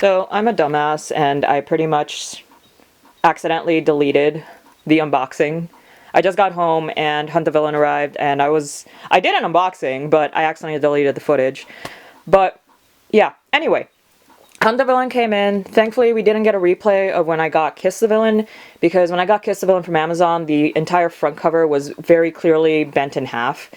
So I'm a dumbass and I pretty much accidentally deleted the unboxing. I just got home and Hunt the Villain arrived and I did an unboxing, but I accidentally deleted the footage. But yeah, anyway. Hunt the Villain came in. Thankfully, we didn't get a replay of when I got Kiss the Villain, because when I got Kiss the Villain from Amazon, the entire front cover was very clearly bent in half.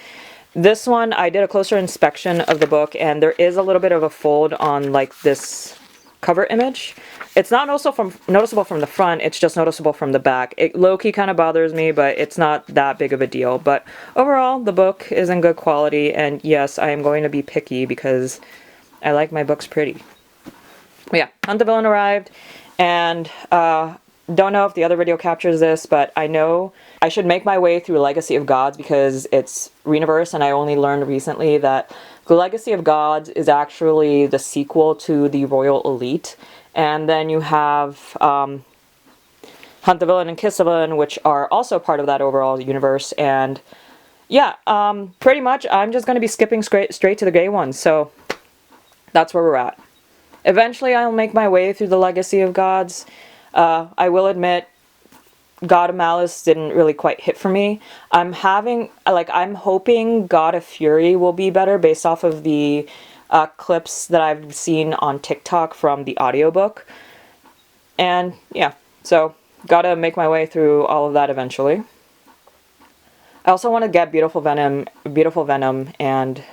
This one, I did a closer inspection of the book, and there is a little bit of a fold on, like, this cover image. It's not noticeable from the front, it's just noticeable from the back. It low-key kind of bothers me, but it's not that big of a deal. But overall, the book is in good quality, and yes, I am going to be picky because I like my books pretty. But yeah, Hunt the Villain arrived, and don't know if the other video captures this, but I know I should make my way through Legacy of Gods because it's Reuniverse, and I only learned recently that the Legacy of Gods is actually the sequel to the Royal Elite, and then you have Hunt the Villain and Kiss the Villain, which are also part of that overall universe, and yeah, pretty much I'm just going to be skipping straight to the gay ones, so that's where we're at. Eventually, I'll make my way through the Legacy of Gods. I will admit, God of Malice didn't really quite hit for me. I'm hoping God of Fury will be better based off of the clips that I've seen on TikTok from the audiobook. And yeah, so gotta make my way through all of that eventually. I also want to get Beautiful Venom, and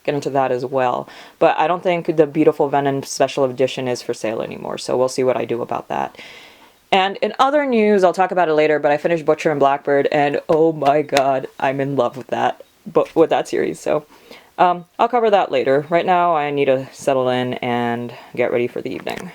get into that as well. But I don't think the Beautiful Venom Special Edition is for sale anymore, so we'll see what I do about that. And in other news, I'll talk about it later, but I finished Butcher and Blackbird, and oh my god, I'm in love with that series, so I'll cover that later. Right now, I need to settle in and get ready for the evening.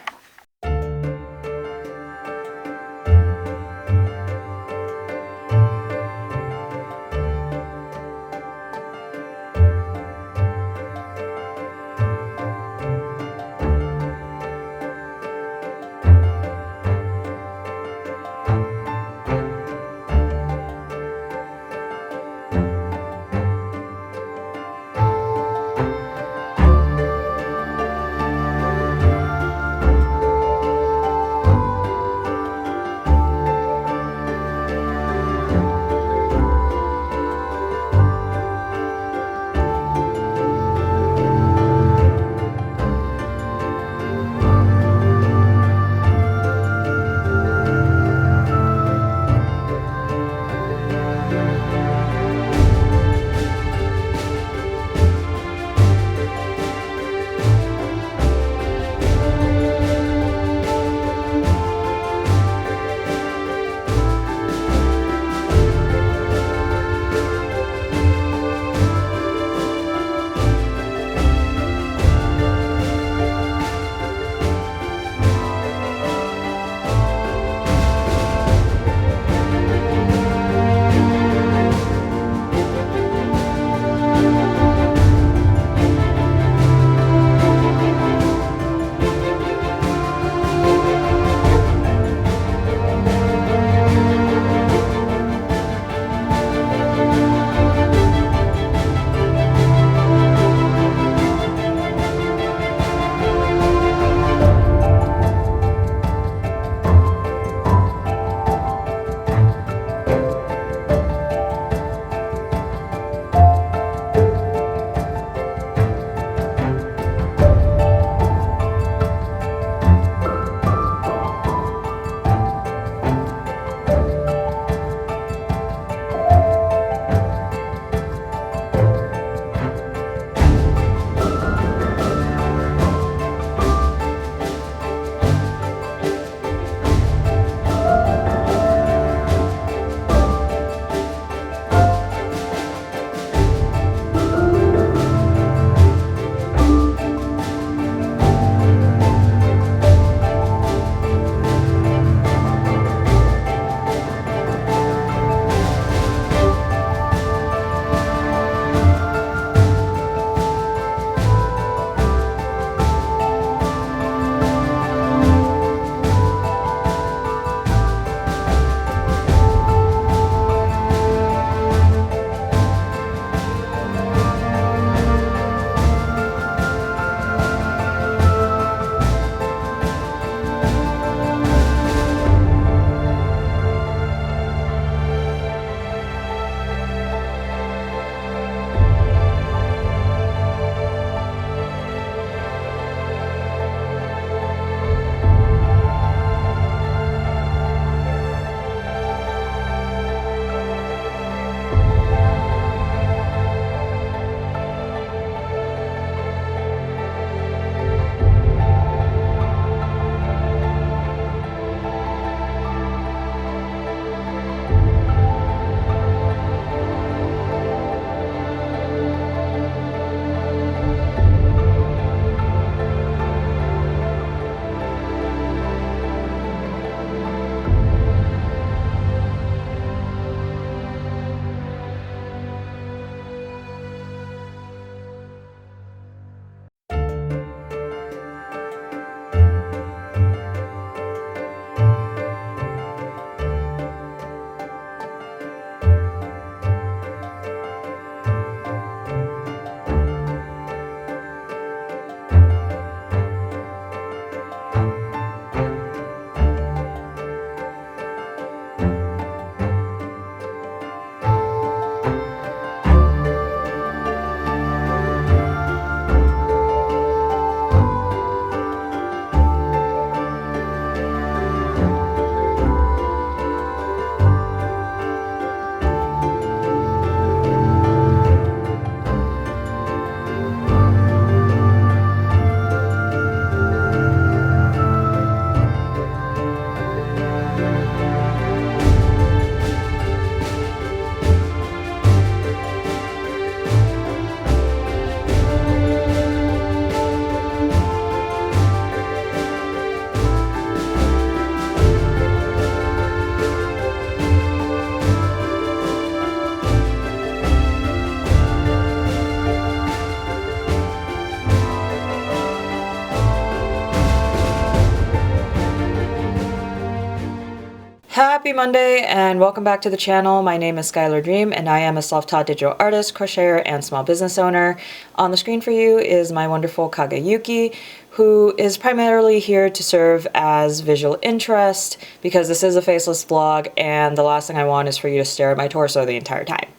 Happy Monday and welcome back to the channel. My name is Skylar Dream and I am a self-taught digital artist, crocheter, and small business owner. On the screen for you is my wonderful Kagayuki, who is primarily here to serve as visual interest because this is a faceless vlog and the last thing I want is for you to stare at my torso the entire time.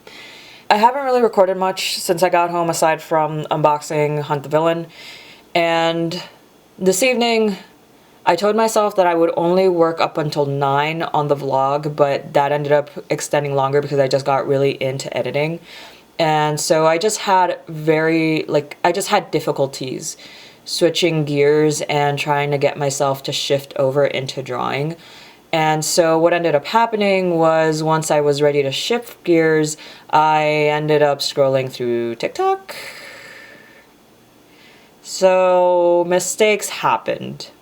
I haven't really recorded much since I got home aside from unboxing Hunt the Villain, and this evening I told myself that I would only work up until 9 on the vlog, but that ended up extending longer because I just got really into editing. And so I just had difficulties switching gears and trying to get myself to shift over into drawing. And so what ended up happening was once I was ready to shift gears, I ended up scrolling through TikTok. So mistakes happened.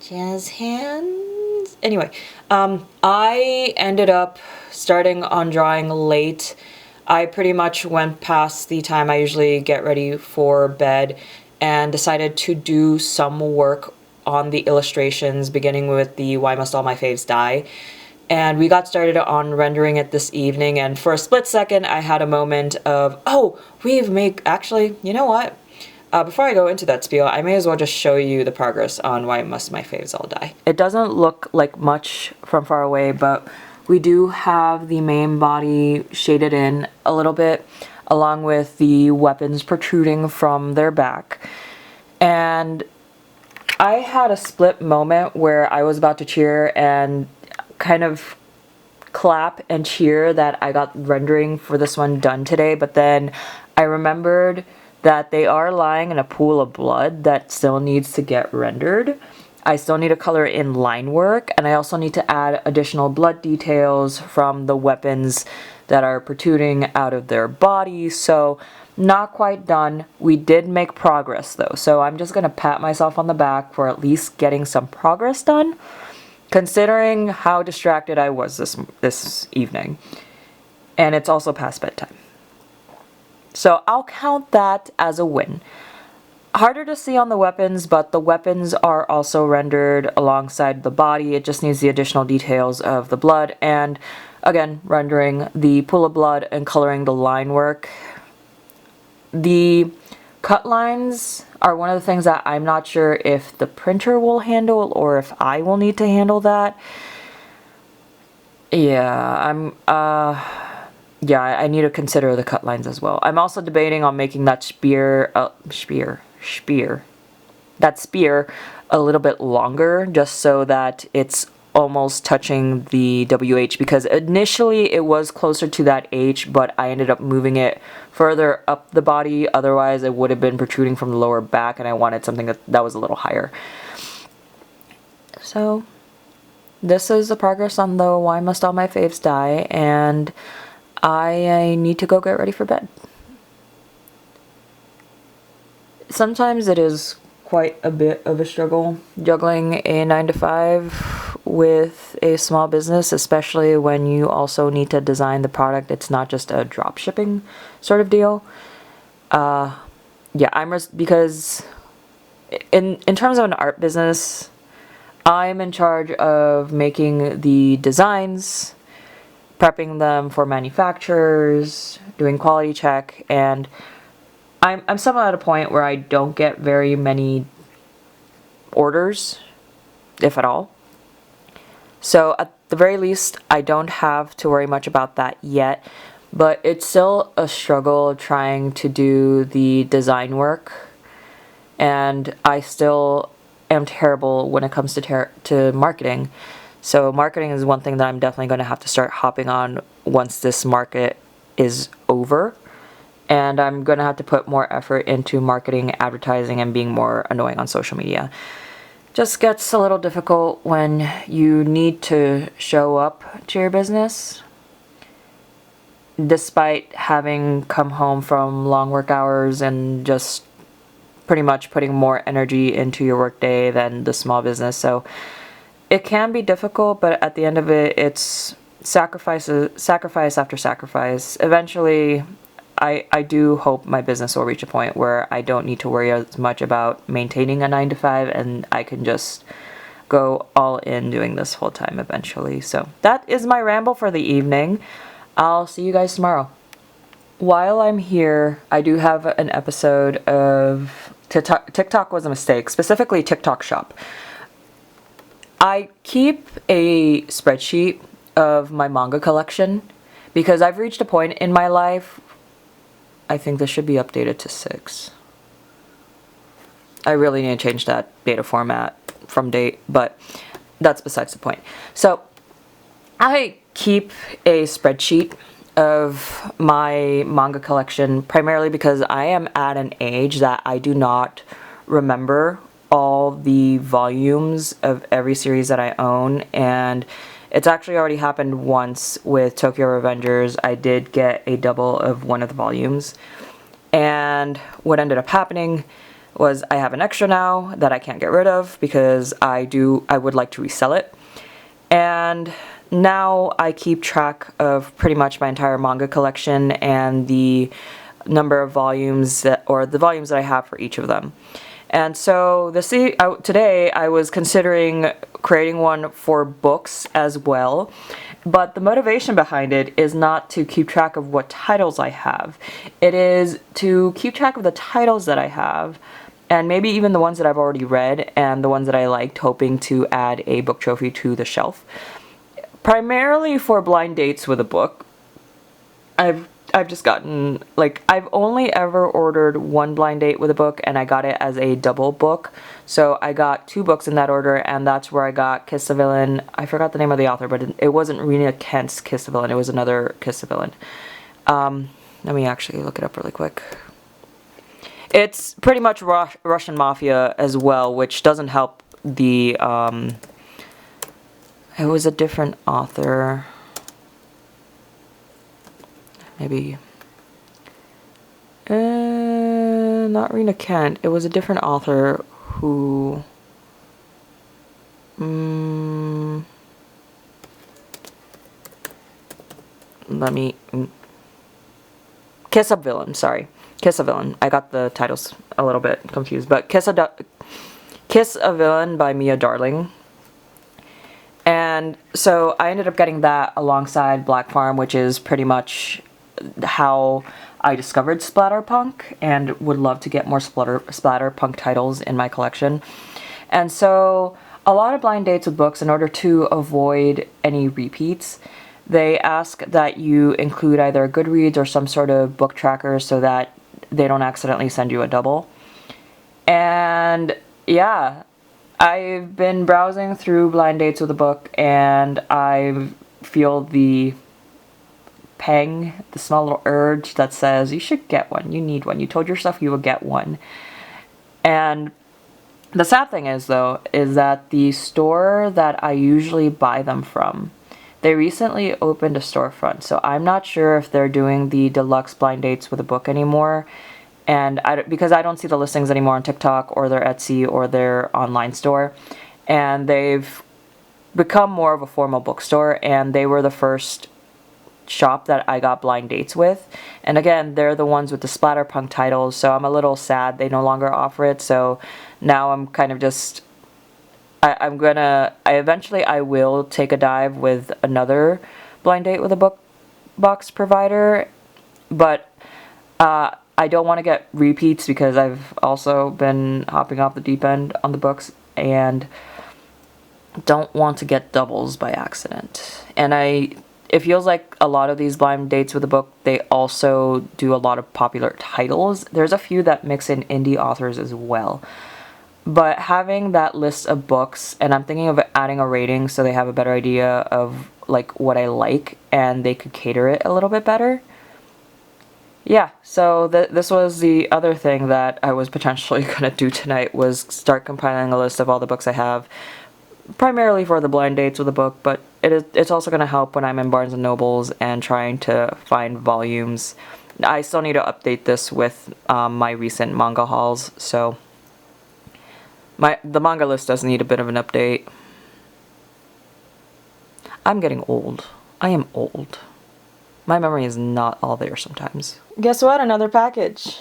Jazz hands. Anyway, I ended up starting on drawing late. I pretty much went past the time I usually get ready for bed and decided to do some work on the illustrations, beginning with the Why Must All My Faves Die. And we got started on rendering it this evening, and for a split second I had a moment of, oh, actually, you know what? Before I go into that spiel, I may as well just show you the progress on Why Must My Faves All Die. It doesn't look like much from far away, but we do have the main body shaded in a little bit, along with the weapons protruding from their back. And I had a split moment where I was about to cheer and kind of clap and cheer that I got rendering for this one done today, but then I remembered that they are lying in a pool of blood that still needs to get rendered. I still need to color in line work, and I also need to add additional blood details from the weapons that are protruding out of their bodies, so not quite done. We did make progress though, so I'm just gonna pat myself on the back for at least getting some progress done, considering how distracted I was this evening. And it's also past bedtime. So I'll count that as a win. Harder to see on the weapons, but the weapons are also rendered alongside the body. It just needs the additional details of the blood and, again, rendering the pool of blood and coloring the line work. The cut lines are one of the things that I'm not sure if the printer will handle or if I will need to handle that. Yeah, I need to consider the cut lines as well. I'm also debating on making that spear a little bit longer, just so that it's almost touching the WH, because initially it was closer to that H, but I ended up moving it further up the body. Otherwise it would have been protruding from the lower back, and I wanted something that was a little higher. So this is the progress on the Why Must All My Faves Die, and I need to go get ready for bed. Sometimes it is quite a bit of a struggle juggling a 9-to-5 with a small business, especially when you also need to design the product. It's not just a drop shipping sort of deal. Because in terms of an art business, I'm in charge of making the designs, prepping them for manufacturers, doing quality check, and I'm somewhat at a point where I don't get very many orders, if at all. So at the very least, I don't have to worry much about that yet, but it's still a struggle trying to do the design work, and I still am terrible when it comes to marketing. So marketing is one thing that I'm definitely going to have to start hopping on once this market is over. And I'm going to have to put more effort into marketing, advertising, and being more annoying on social media. Just gets a little difficult when you need to show up to your business, despite having come home from long work hours and just pretty much putting more energy into your workday than the small business. So it can be difficult, but at the end of it, it's sacrifice after sacrifice. Eventually, I do hope my business will reach a point where I don't need to worry as much about maintaining a 9-to-5, and I can just go all in doing this full time eventually. So that is my ramble for the evening. I'll see you guys tomorrow. While I'm here, I do have an episode of TikTok was a mistake, specifically TikTok Shop. I keep a spreadsheet of my manga collection because I've reached a point in my life, I think this should be updated to 6. I really need to change that data format from date, but that's besides the point. So I keep a spreadsheet of my manga collection primarily because I am at an age that I do not remember all the volumes of every series that I own, and it's actually already happened once with Tokyo Revengers. I did get a double of one of the volumes, and what ended up happening was I have an extra now that I can't get rid of because I would like to resell it. And now I keep track of pretty much my entire manga collection and the number of volumes or the volumes that I have for each of them. And so today I was considering creating one for books as well, but the motivation behind it is not to keep track of what titles I have. It is to keep track of the titles that I have, and maybe even the ones that I've already read and the ones that I liked, hoping to add a book trophy to the shelf. Primarily for blind dates with a book. I've just gotten, like, I've only ever ordered one blind date with a book, and I got it as a double book. So I got 2 books in that order, and that's where I got Kiss the Villain. I forgot the name of the author, but it wasn't Rena Kent's Kiss the Villain. It was another Kiss the Villain. Let me actually look it up really quick. It's pretty much Russian Mafia as well, which doesn't help the, it was a different author. Maybe, not Rena Kent. It was a different author who, Kiss a Villain, sorry. Kiss a Villain. I got the titles a little bit confused, but Kiss a Villain by Mia Darling. And so I ended up getting that alongside Black Farm, which is pretty much how I discovered Splatterpunk, and would love to get more Splatterpunk titles in my collection. And so a lot of blind dates with books, in order to avoid any repeats, they ask that you include either Goodreads or some sort of book tracker so that they don't accidentally send you a double. And yeah, I've been browsing through blind dates with a book, and I feel the pang, the small little urge that says you should get one, you need one, you told yourself you would get one. And the sad thing is, though, is that the store that I usually buy them from, they recently opened a storefront, so I'm not sure if they're doing the deluxe blind dates with a book anymore. And because I don't see the listings anymore on TikTok or their Etsy or their online store, and they've become more of a formal bookstore, and they were the first shop that I got blind dates with. And again, they're the ones with the Splatterpunk titles, so I'm a little sad they no longer offer it. So now I'm kind of just, I will take a dive with another blind date with a book box provider, but I don't want to get repeats because I've also been hopping off the deep end on the books, and don't want to get doubles by accident. And it feels like a lot of these blind dates with a book, they also do a lot of popular titles. There's a few that mix in indie authors as well. But having that list of books, and I'm thinking of adding a rating so they have a better idea of like what I like, and they could cater it a little bit better. Yeah, so this was the other thing that I was potentially going to do tonight, was start compiling a list of all the books I have, primarily for the blind dates with a book, but it's also going to help when I'm in Barnes & Nobles and trying to find volumes. I still need to update this with my recent manga hauls, so the manga list does need a bit of an update. I'm getting old. I am old. My memory is not all there sometimes. Guess what? Another package.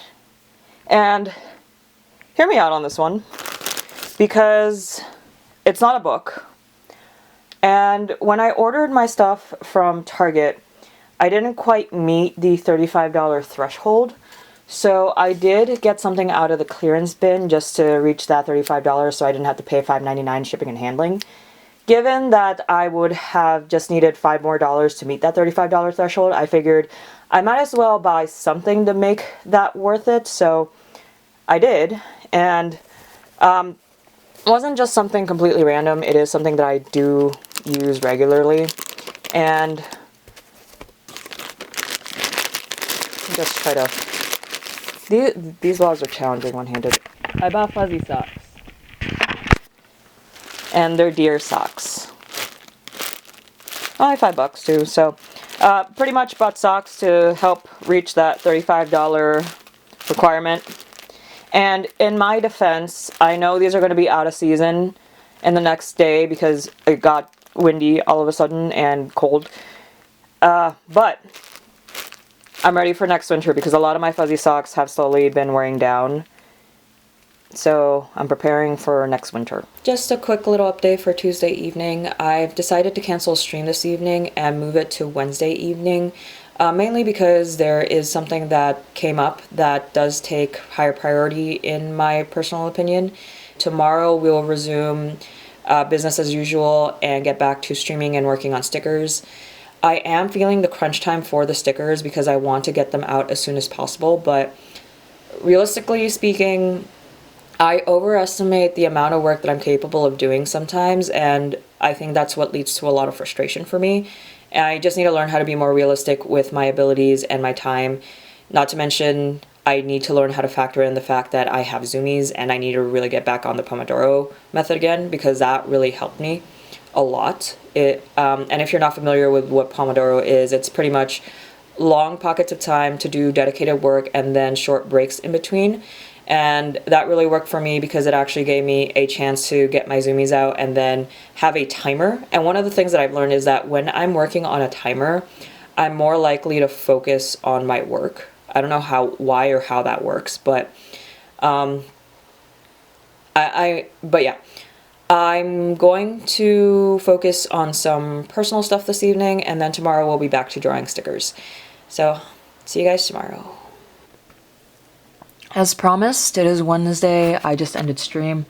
And hear me out on this one, because it's not a book. And when I ordered my stuff from Target, I didn't quite meet the $35 threshold. So I did get something out of the clearance bin just to reach that $35 so I didn't have to pay $5.99 shipping and handling. Given that I would have just needed $5 more to meet that $35 threshold, I figured I might as well buy something to make that worth it. So I did. And it wasn't just something completely random. It is something that I do use regularly. And just try to... These vlogs are challenging one-handed. I bought fuzzy socks. And they're deer socks. Only $5 too, so pretty much bought socks to help reach that $35 requirement. And in my defense, I know these are going to be out of season in the next day because it got windy all of a sudden and cold. But I'm ready for next winter because a lot of my fuzzy socks have slowly been wearing down. So I'm preparing for next winter. Just a quick little update for Tuesday evening. I've decided to cancel a stream this evening and move it to Wednesday evening. Mainly because there is something that came up that does take higher priority in my personal opinion. Tomorrow we'll resume business as usual and get back to streaming and working on stickers. I am feeling the crunch time for the stickers because I want to get them out as soon as possible, but realistically speaking, I overestimate the amount of work that I'm capable of doing sometimes, and I think that's what leads to a lot of frustration for me. And I just need to learn how to be more realistic with my abilities and my time. Not to mention, I need to learn how to factor in the fact that I have zoomies and I need to really get back on the Pomodoro method again because that really helped me a lot. And if you're not familiar with what Pomodoro is, it's pretty much long pockets of time to do dedicated work and then short breaks in between. And that really worked for me because it actually gave me a chance to get my zoomies out and then have a timer. And one of the things that I've learned is that when I'm working on a timer, I'm more likely to focus on my work. I don't know why or how that works, but but yeah. I'm going to focus on some personal stuff this evening, and then tomorrow we'll be back to drawing stickers. So, see you guys tomorrow. As promised, it is Wednesday. I just ended stream,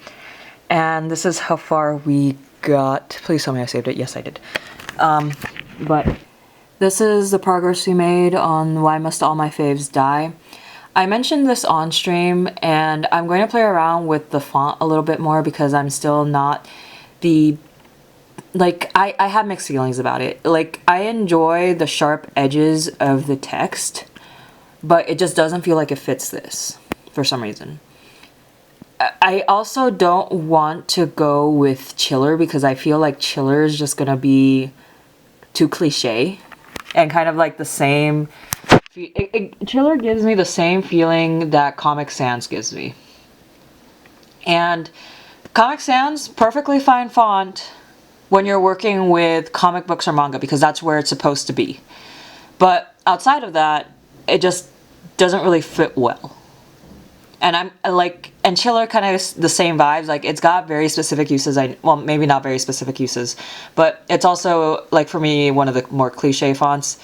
and this is how far we got. Please tell me I saved it. Yes, I did. But this is the progress we made on Why Must All My Faves Die. I mentioned this on stream, and I'm going to play around with the font a little bit more because I'm still not the... Like, I have mixed feelings about it. Like, I enjoy the sharp edges of the text, but it just doesn't feel like it fits this for some reason. I also don't want to go with Chiller because I feel like Chiller is just gonna be too cliche and kind of like the same... Chiller gives me the same feeling that Comic Sans gives me. And Comic Sans, perfectly fine font when you're working with comic books or manga because that's where it's supposed to be. But outside of that, it just doesn't really fit well. And I'm like, and Chiller kind of the same vibes. Like, it's got very specific uses. Well, maybe not very specific uses, but it's also, like, for me, one of the more cliche fonts.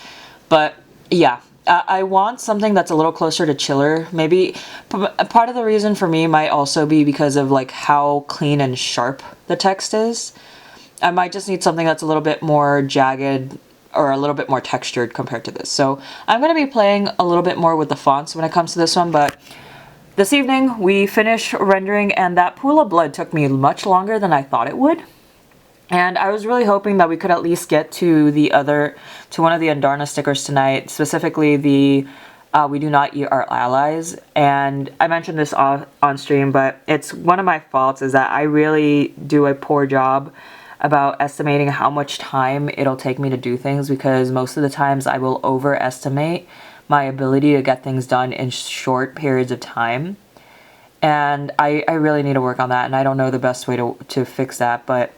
But yeah, I want something that's a little closer to Chiller. Maybe part of the reason for me might also be because of like how clean and sharp the text is. I might just need something that's a little bit more jagged or a little bit more textured compared to this. So I'm going to be playing a little bit more with the fonts when it comes to this one, but this evening we finished rendering and that pool of blood took me much longer than I thought it would. And I was really hoping that we could at least get to one of the Andarna stickers tonight, specifically the We Do Not Eat Our Allies. And I mentioned this on stream, but it's one of my faults is that I really do a poor job about estimating how much time it'll take me to do things because most of the times I will overestimate my ability to get things done in short periods of time. And I really need to work on that, and I don't know the best way to fix that, but...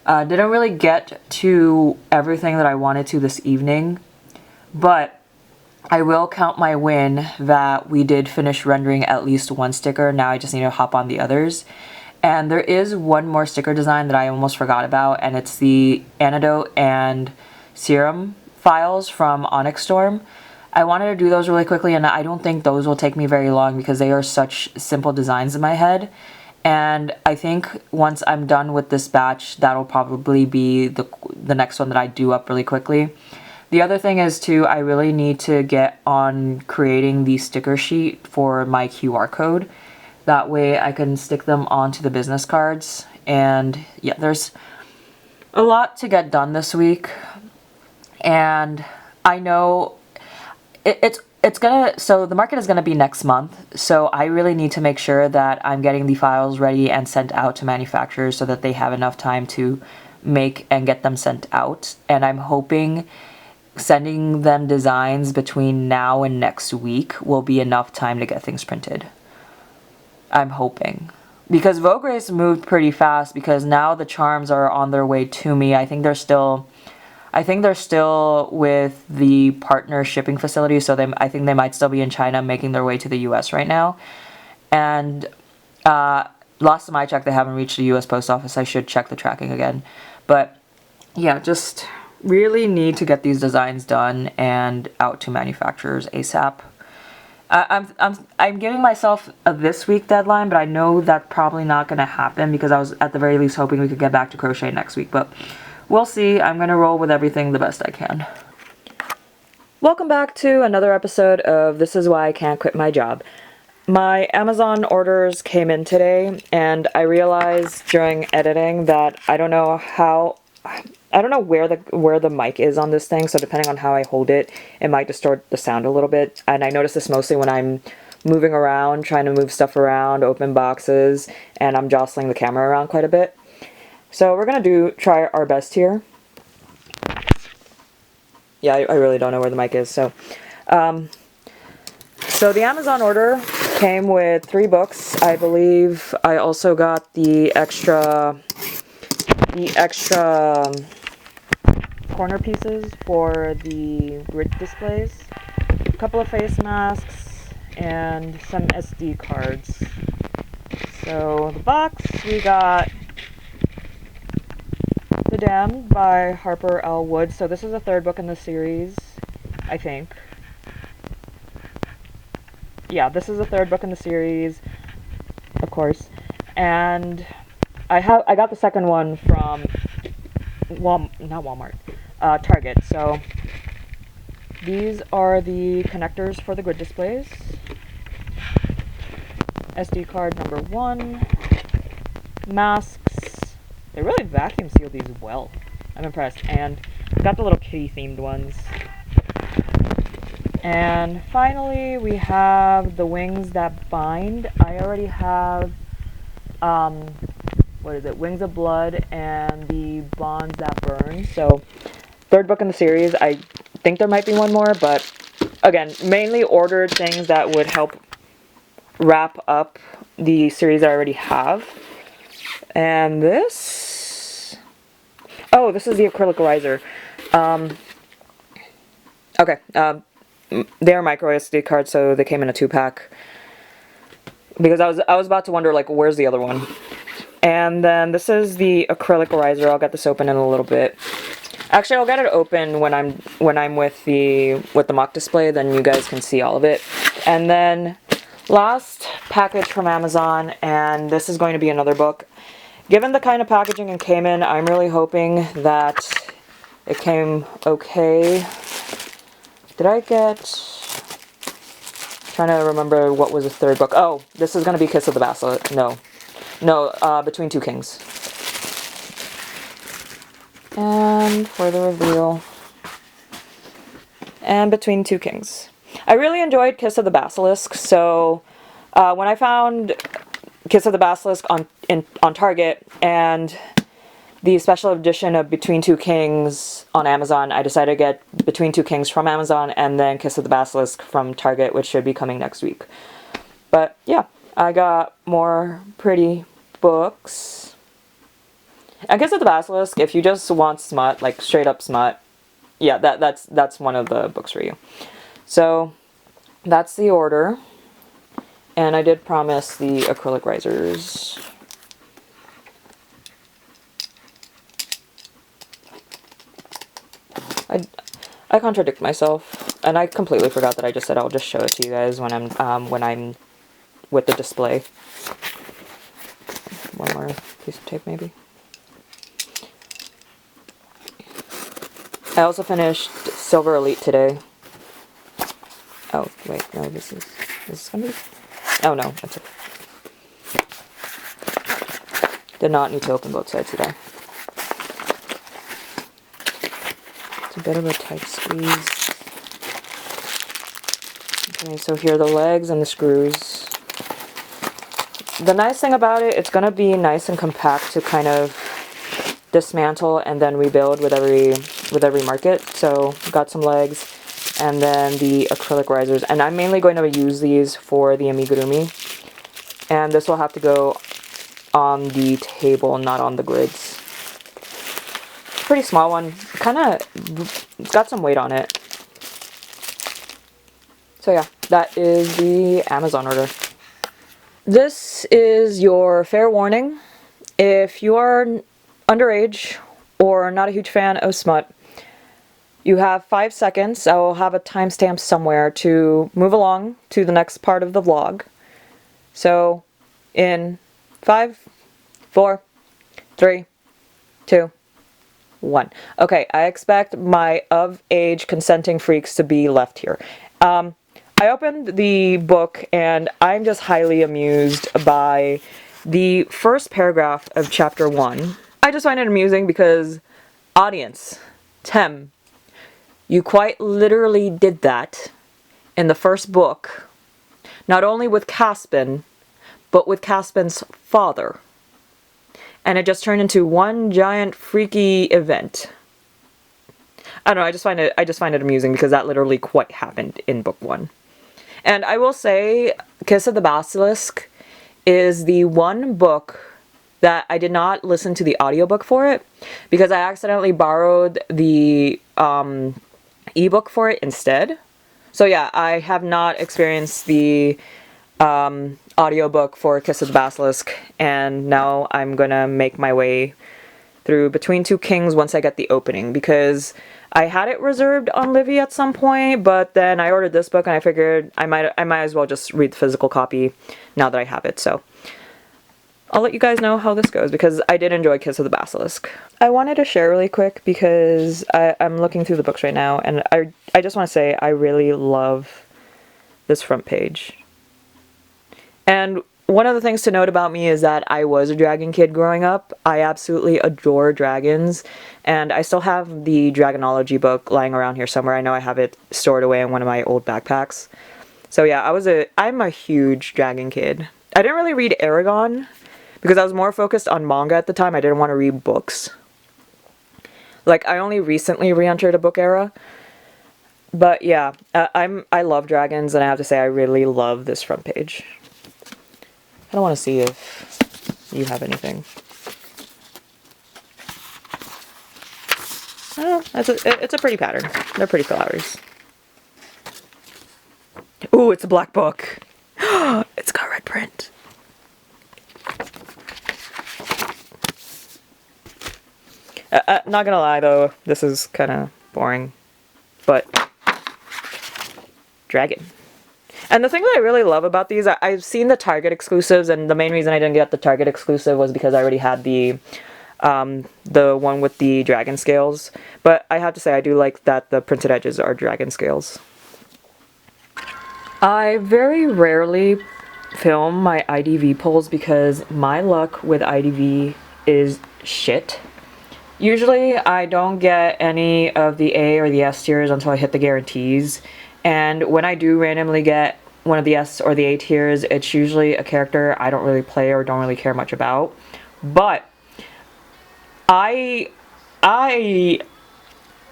didn't really get to everything that I wanted to this evening, but I will count my win that we did finish rendering at least one sticker. Now I just need to hop on the others. And there is one more sticker design that I almost forgot about, and it's the Antidote and Serum files from Onyx Storm. I wanted to do those really quickly, and I don't think those will take me very long because they are such simple designs in my head. And I think once I'm done with this batch, that'll probably be the next one that I do up really quickly. The other thing is too, I really need to get on creating the sticker sheet for my QR code. That way I can stick them onto the business cards. And yeah, there's a lot to get done this week. And I know it's gonna, so the market is gonna be next month. So I really need to make sure that I'm getting the files ready and sent out to manufacturers so that they have enough time to make and get them sent out. And I'm hoping sending them designs between now and next week will be enough time to get things printed. I'm hoping. Because Vogue Race moved pretty fast because now the charms are on their way to me. I think they're still with the partner shipping facility, so I think they might still be in China making their way to the US right now. And last time I checked, they haven't reached the US post office. I should check the tracking again. But yeah, just really need to get these designs done and out to manufacturers ASAP. I'm giving myself a this week deadline, but I know that's probably not going to happen because I was at the very least hoping we could get back to crochet next week, but we'll see. I'm going to roll with everything the best I can. Welcome back to another episode of This Is Why I Can't Quit My Job. My Amazon orders came in today, and I realized during editing that I don't know where the mic is on this thing, so depending on how I hold it, it might distort the sound a little bit. And I notice this mostly when I'm moving around, trying to move stuff around, open boxes, and I'm jostling the camera around quite a bit. So we're gonna try our best here. Yeah, I really don't know where the mic is. So the Amazon order came with 3 books. I believe I also got the extra corner pieces for the grid displays, a couple of face masks, and some SD cards. So the box, we got The Damned by Harper L. Wood. So this is the 3rd book in the series, I think. Yeah, this is the 3rd book in the series, of course. And I got the 2nd one from Target. So these are the connectors for the grid displays. SD card number 1. Masks. They really vacuum seal these well. I'm impressed. And got the little kitty themed ones. And finally we have the wings that bind. I already have Wings of Blood and the Bonds That Burn. So 3rd book in the series. I think there might be one more, but again, mainly ordered things that would help wrap up the series I already have. And this... Oh, this is the acrylic riser. Okay, they're micro SD cards, so they came in a 2-pack. Because I was about to wonder, like, where's the other one? And then this is the acrylic riser. I'll get this open in a little bit. Actually, I'll get it open when I'm with the mock display, then you guys can see all of it. And then last package from Amazon, and this is going to be another book. Given the kind of packaging it came in, I'm really hoping that it came okay. Did I get... Trying to remember what was the 3rd book. Oh, this is going to be Kiss of the Basilisk. No, Between Two Kings. And for the reveal. And Between Two Kings. I really enjoyed Kiss of the Basilisk, so when I found Kiss of the Basilisk on Target and the special edition of Between Two Kings on Amazon, I decided to get Between Two Kings from Amazon and then Kiss of the Basilisk from Target, which should be coming next week. But yeah, I got more pretty books. And Kiss of the Basilisk, if you just want smut, like straight up smut, yeah, that's one of the books for you. So that's the order. And I did promise the acrylic risers. I contradict myself, and I completely forgot that I just said I'll just show it to you guys when I'm with the display. One more piece of tape, maybe. I also finished Silver Elite today. Oh wait, no, is this gonna be? Oh no, that's it. Did not need to open both sides today. It's a bit of a tight squeeze. Okay, so here are the legs and the screws. The nice thing about it, it's going to be nice and compact to kind of dismantle and then rebuild with every market. So got some legs and then the acrylic risers. And I'm mainly going to use these for the amigurumi. And this will have to go on the table, not on the grids. Pretty small one. It's got some weight on it. So yeah, that is the Amazon order. This is your fair warning. If you are underage or not a huge fan of smut, you have 5 seconds. I will have a timestamp somewhere to move along to the next part of the vlog. So, in 5, 4, 3, 2, 1. Okay, I expect my of-age consenting freaks to be left here. I opened the book and I'm just highly amused by the first paragraph of chapter 1. I just find it amusing because, audience, Tem, you quite literally did that in the first book, not only with Caspin, but with Caspin's father. And it just turned into one giant freaky event. I don't know, I just find it amusing because that literally quite happened in book 1. And I will say, Kiss of the Basilisk is the one book that I did not listen to the audiobook for it because I accidentally borrowed the ebook for it instead. So yeah, I have not experienced the audiobook for Kiss of the Basilisk, and now I'm gonna make my way through Between Two Kings once I get the opening, because I had it reserved on Livy at some point, but then I ordered this book and I figured I might as well just read the physical copy now that I have it. So I'll let you guys know how this goes because I did enjoy Kiss of the Basilisk. I wanted to share really quick because I'm looking through the books right now, and I just want to say I really love this front page. And one of the things to note about me is that I was a dragon kid growing up. I absolutely adore dragons, and I still have the Dragonology book lying around here somewhere. I know I have it stored away in one of my old backpacks. So yeah, I'm a huge dragon kid. I didn't really read Aragon because I was more focused on manga at the time. I didn't want to read books. Like, I only recently re-entered a book era. But yeah, I love dragons, and I have to say I really love this front page. I don't want to see if you have anything. Oh, it's a pretty pattern. They're pretty flowers. Ooh, it's a black book. It's got red print. Not gonna lie though, this is kind of boring. But dragon. And the thing that I really love about these, I've seen the Target exclusives, and the main reason I didn't get the Target exclusive was because I already had the one with the dragon scales. But I have to say I do like that the printed edges are dragon scales. I very rarely film my IDV pulls because my luck with IDV is shit. Usually I don't get any of the A or the S tiers until I hit the guarantees. And when I do randomly get one of the S or the A tiers, it's usually a character I don't really play or don't really care much about. But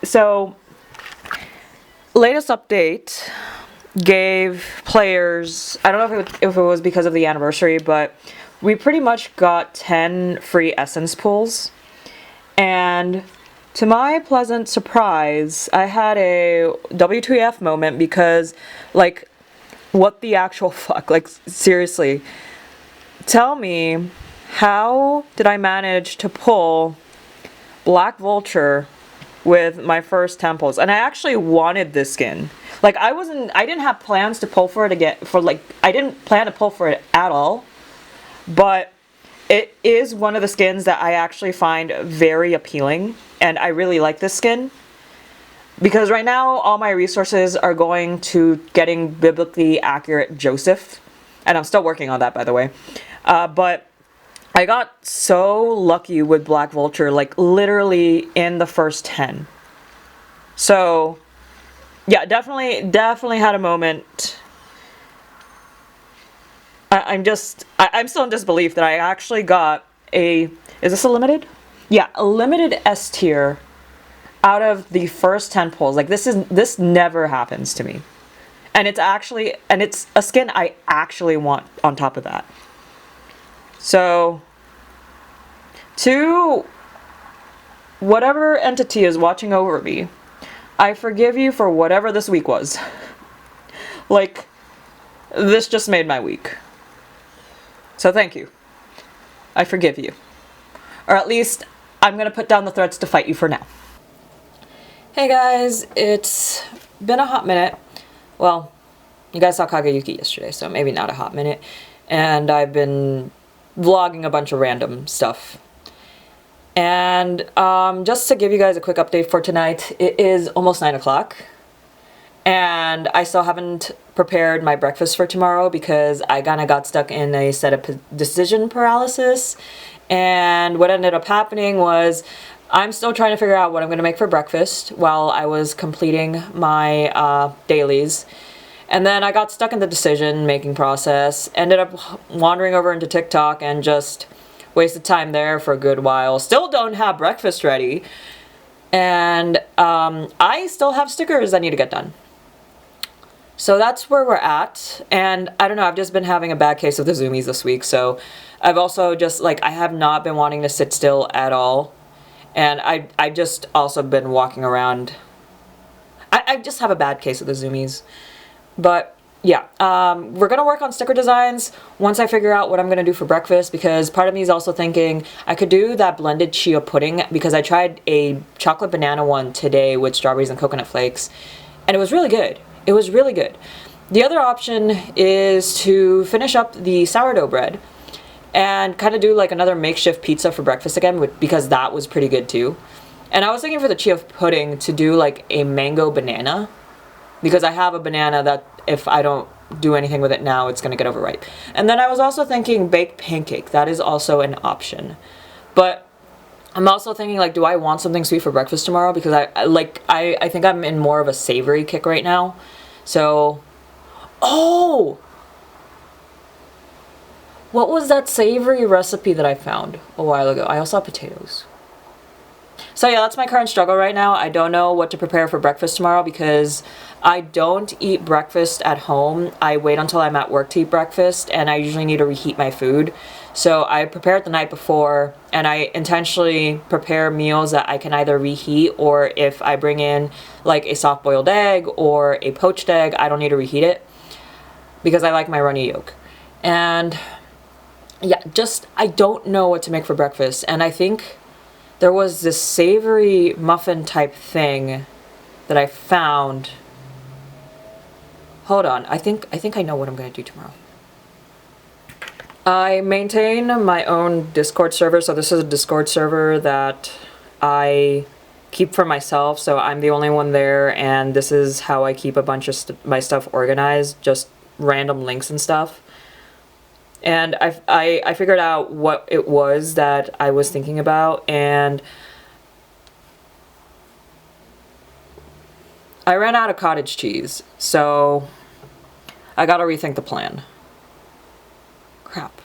so latest update gave players, I don't know if it was because of the anniversary, but we pretty much got 10 free essence pulls. And to my pleasant surprise, I had a WTF moment because, like, what the actual fuck? Like, seriously. Tell me, how did I manage to pull Black Vulture with my first temples, and I actually wanted this skin. Like I didn't have plans to pull for it I didn't plan to pull for it at all, but it is one of the skins that I actually find very appealing, and I really like this skin. Because right now, all my resources are going to getting biblically accurate Joseph, and I'm still working on that, by the way. But I got so lucky with Black Vulture, like literally in the first 10. So, yeah, definitely had a moment. I'm still in disbelief that I actually got is this a limited? Yeah, a limited S tier out of the first 10 pulls. Like this never happens to me. And it's a skin I actually want on top of that. So, to whatever entity is watching over me, I forgive you for whatever this week was. Like, this just made my week. So thank you. I forgive you. Or at least, I'm gonna put down the threats to fight you for now. Hey guys, it's been a hot minute. Well, you guys saw Kageyuki yesterday, so maybe not a hot minute. And I've been vlogging a bunch of random stuff. And just to give you guys a quick update for tonight, it is almost 9 o'clock. And I still haven't prepared my breakfast for tomorrow because I kind of got stuck in a set of decision paralysis. And what ended up happening was I'm still trying to figure out what I'm going to make for breakfast while I was completing my dailies. And then I got stuck in the decision-making process, ended up wandering over into TikTok and just wasted time there for a good while. Still don't have breakfast ready. And I still have stickers that need to get done. So that's where we're at. And I don't know, I've just been having a bad case of the zoomies this week. So I've also just, like, I have not been wanting to sit still at all. And I just also been walking around. I just have a bad case of the zoomies. But yeah, we're going to work on sticker designs once I figure out what I'm going to do for breakfast, because part of me is also thinking I could do that blended chia pudding, because I tried a chocolate banana one today with strawberries and coconut flakes, and it was really good. It was really good. The other option is to finish up the sourdough bread and kind of do like another makeshift pizza for breakfast again, because that was pretty good too. And I was thinking for the chia pudding to do like a mango banana, because I have a banana that if I don't do anything with it now, it's going to get overripe. And then I was also thinking baked pancake. That is also an option. But I'm also thinking, like, do I want something sweet for breakfast tomorrow? Because I think I'm in more of a savory kick right now. So, oh! What was that savory recipe that I found a while ago? I also have potatoes. So yeah, that's my current struggle right now. I don't know what to prepare for breakfast tomorrow because I don't eat breakfast at home. I wait until I'm at work to eat breakfast, and I usually need to reheat my food. So I prepare it the night before, and I intentionally prepare meals that I can either reheat, or if I bring in like a soft-boiled egg or a poached egg, I don't need to reheat it because I like my runny yolk. And yeah, just I don't know what to make for breakfast, and I think there was this savory muffin type thing that I found. Hold on, I think I know what I'm going to do tomorrow. I maintain my own Discord server, so this is a Discord server that I keep for myself, so I'm the only one there, and this is how I keep a bunch of my stuff organized, just random links and stuff. And I figured out what it was that I was thinking about, and I ran out of cottage cheese, so I gotta rethink the plan. Crap.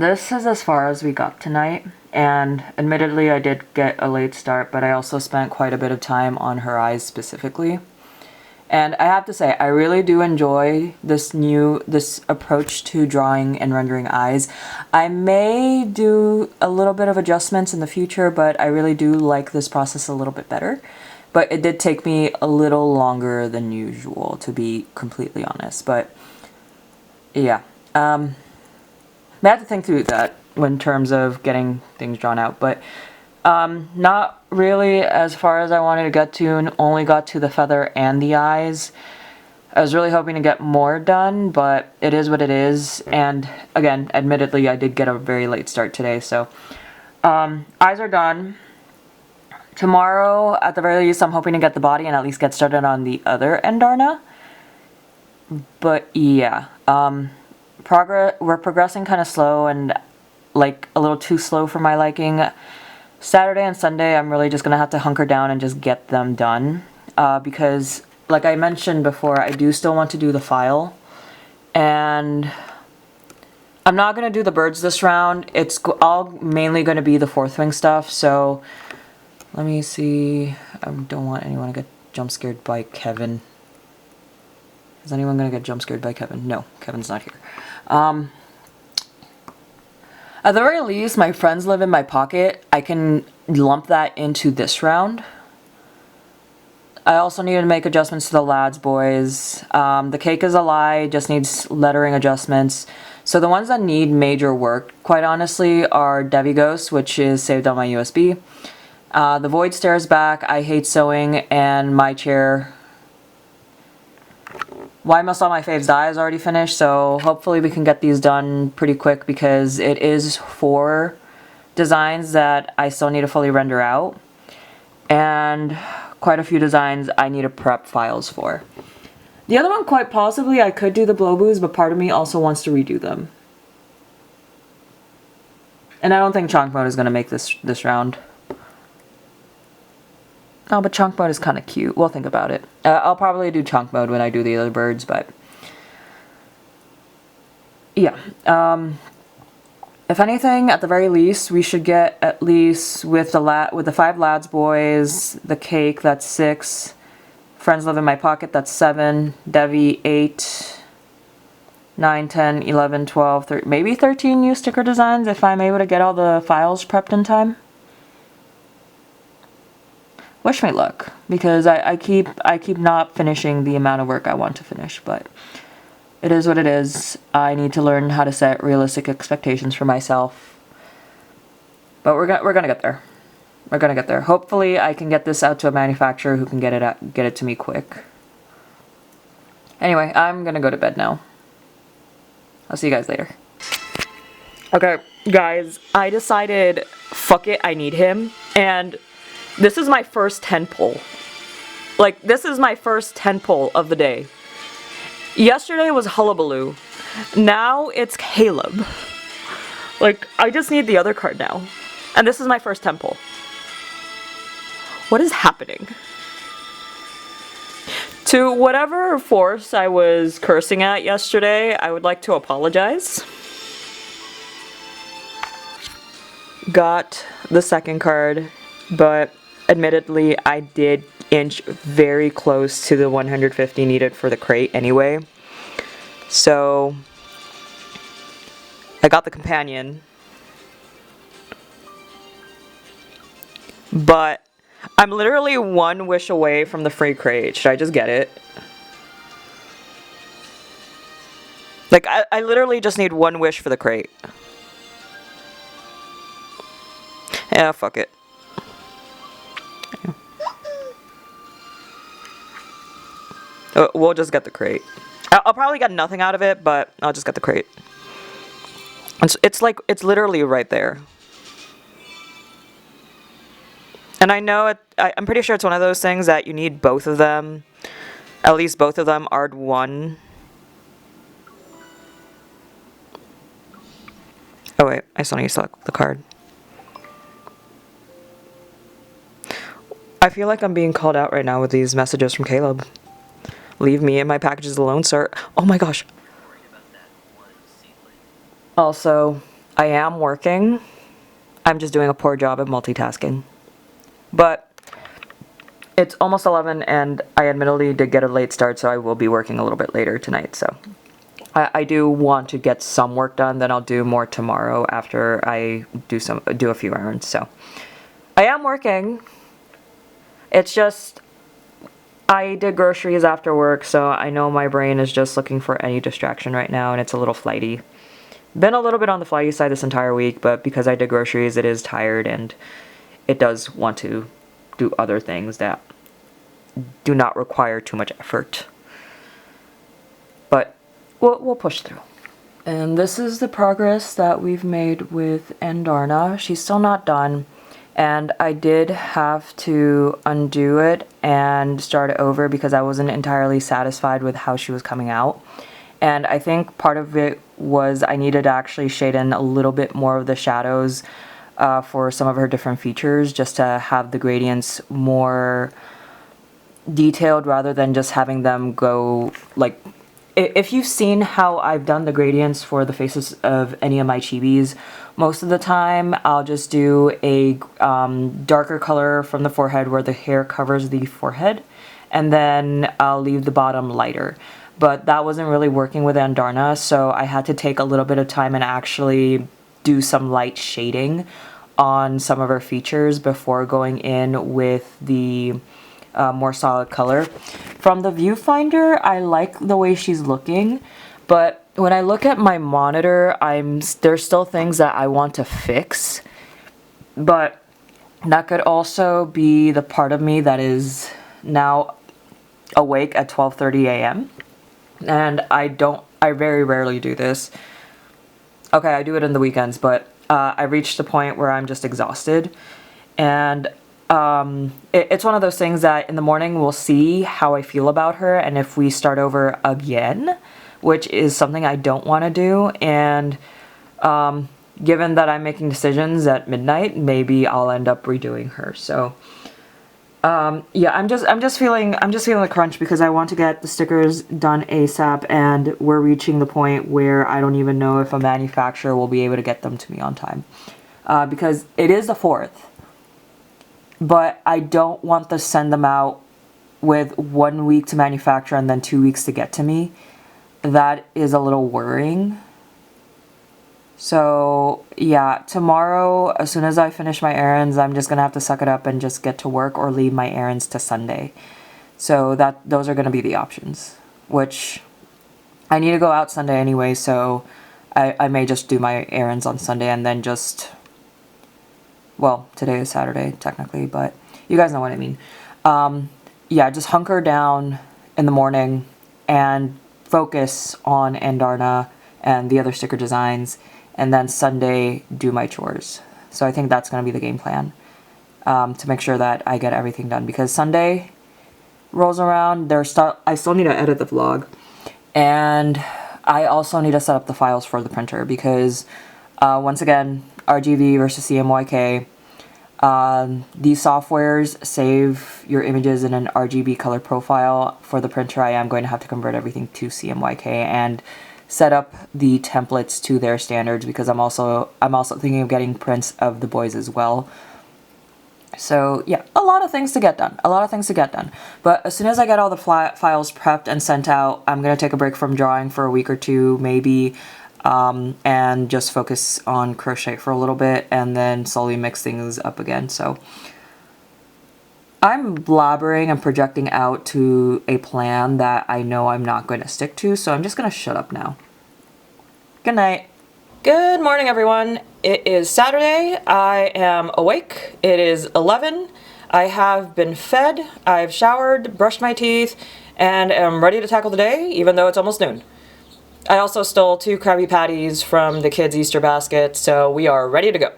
this is as far as we got tonight, and admittedly I did get a late start, but I also spent quite a bit of time on her eyes specifically. And I have to say, I really do enjoy this approach to drawing and rendering eyes. I may do a little bit of adjustments in the future, but I really do like this process a little bit better. But it did take me a little longer than usual, to be completely honest. But yeah, I have to think through that in terms of getting things drawn out. But not really as far as I wanted to get to, and only got to the feather and the eyes. I was really hoping to get more done, but it is what it is. And again, admittedly, I did get a very late start today, so eyes are done. Tomorrow, at the very least, I'm hoping to get the body and at least get started on the other Endarna. But yeah, we're progressing kind of slow, and like a little too slow for my liking. Saturday and Sunday, I'm really just gonna have to hunker down and just get them done, because like I mentioned before, I do still want to do the file, and I'm not gonna do the birds this round. It's all mainly gonna be the fourth wing stuff. So let me see. I don't want anyone to get jump scared by Kevin. Is anyone gonna get jump scared by Kevin? No, Kevin's not here. At the very least, my friends live in my pocket. I can lump that into this round. I also need to make adjustments to the lads boys. The cake is a lie, just needs lettering adjustments. So the ones that need major work, quite honestly, are Devi Ghost, which is saved on my USB. The Void Stairs back, I hate sewing, and my chair. Why Must All My Faves Die is already finished, so hopefully we can get these done pretty quick, because it is 4 designs that I still need to fully render out, and quite a few designs I need to prep files for. The other one, quite possibly, I could do the blow boos, but part of me also wants to redo them. And I don't think chunk mode is going to make this round. Oh, but chunk mode is kind of cute. We'll think about it. I'll probably do chunk mode when I do the other birds, but yeah. If anything, at the very least, we should get at least with the 5 lads boys, the cake, that's 6. Friends Live in My Pocket, that's 7. Devi, 8. 9, 10, 11, 12, 13, maybe 13 new sticker designs if I'm able to get all the files prepped in time. Wish me luck, because I keep not finishing the amount of work I want to finish, but it is what it is. I need to learn how to set realistic expectations for myself. But we're gonna get there. We're gonna get there. Hopefully I can get this out to a manufacturer who can get it to me quick. Anyway, I'm gonna go to bed now. I'll see you guys later. Okay, guys, I decided, fuck it, I need him, and this is my first 10 pull. Like, this is my first 10 pull of the day. Yesterday was Hullabaloo. Now it's Caleb. Like, I just need the other card now. And this is my first 10 pull. What is happening? To whatever force I was cursing at yesterday, I would like to apologize. Got the second card, but admittedly, I did inch very close to the 150 needed for the crate anyway. So, I got the companion. But, I'm literally 1 wish away from the free crate. Should I just get it? Like, I literally just need 1 wish for the crate. Yeah, fuck it. We'll just get the crate. I'll probably get nothing out of it, but I'll just get the crate. It's like, it's literally right there. And I know I'm pretty sure it's one of those things that you need both of them. At least both of them are 1. Oh wait, I still need to select the card. I feel like I'm being called out right now with these messages from Caleb. Leave me and my packages alone, sir. Oh my gosh. Also, I am working. I'm just doing a poor job at multitasking. But it's almost 11 and I admittedly did get a late start, so I will be working a little bit later tonight. So I do want to get some work done, then I'll do more tomorrow after I do a few errands. So I am working. It's just I did groceries after work, so I know my brain is just looking for any distraction right now, and it's a little flighty. Been a little bit on the flighty side this entire week, but because I did groceries, it is tired and it does want to do other things that do not require too much effort. But we'll push through. And this is the progress that we've made with Andarna. She's still not done, and I did have to undo it and start it over because I wasn't entirely satisfied with how she was coming out. And I think part of it was I needed to actually shade in a little bit more of the shadows for some of her different features, just to have the gradients more detailed rather than just having them go like... If you've seen how I've done the gradients for the faces of any of my chibis, most of the time I'll just do a darker color from the forehead where the hair covers the forehead, and then I'll leave the bottom lighter. But that wasn't really working with Andarna, so I had to take a little bit of time and actually do some light shading on some of her features before going in with the more solid color. From the viewfinder, I like the way she's looking, but when I look at my monitor, there's still things that I want to fix. But that could also be the part of me that is now awake at 12:30 a.m. And I very rarely do this. Okay, I do it in the weekends, but I reached a point where I'm just exhausted. And it's one of those things that in the morning we'll see how I feel about her and if we start over again, which is something I don't want to do. And given that I'm making decisions at midnight, maybe I'll end up redoing her. So yeah, I'm just feeling the crunch because I want to get the stickers done ASAP, and we're reaching the point where I don't even know if a manufacturer will be able to get them to me on time. Because it is the 4th. But I don't want to send them out with 1 week to manufacture and then 2 weeks to get to me. That is a little worrying. So yeah, tomorrow, as soon as I finish my errands, I'm just going to have to suck it up and just get to work or leave my errands to Sunday. So those are going to be the options, which I need to go out Sunday anyway, so I may just do my errands on Sunday and then just... Well, today is Saturday, technically, but you guys know what I mean. Yeah, just hunker down in the morning and focus on Andarna and the other sticker designs, and then Sunday do my chores. So I think that's going to be the game plan, to make sure that I get everything done. Because Sunday rolls around, I still need to edit the vlog, and I also need to set up the files for the printer because, once again, RGB versus CMYK. These softwares save your images in an RGB color profile. For the printer, I am going to have to convert everything to CMYK and set up the templates to their standards because I'm also thinking of getting prints of the boys as well. So yeah, a lot of things to get done. But as soon as I get all the files prepped and sent out, I'm going to take a break from drawing for a week or two, maybe. And just focus on crochet for a little bit and then slowly mix things up again. So I'm blabbering and projecting out to a plan that I know I'm not going to stick to, so I'm just going to shut up now. Good night. Good morning, everyone. It is Saturday. I am awake. It is 11. I have been fed, I've showered, brushed my teeth, and am ready to tackle the day, even though it's almost noon. I also stole 2 Krabby Patties from the kids' Easter basket, so we are ready to go.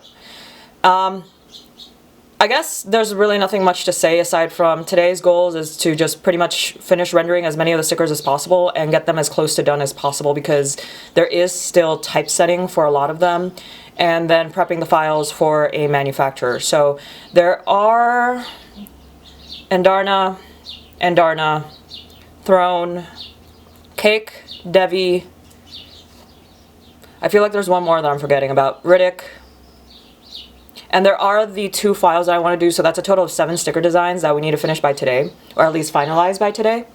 I guess there's really nothing much to say aside from today's goals is to just pretty much finish rendering as many of the stickers as possible and get them as close to done as possible because there is still typesetting for a lot of them, and then prepping the files for a manufacturer. So there are Andarna, Throne, Cake, Devi, I feel like there's one more that I'm forgetting about. Riddick. And there are the 2 files that I want to do, so that's a total of 7 sticker designs that we need to finish by today, or at least finalize by today.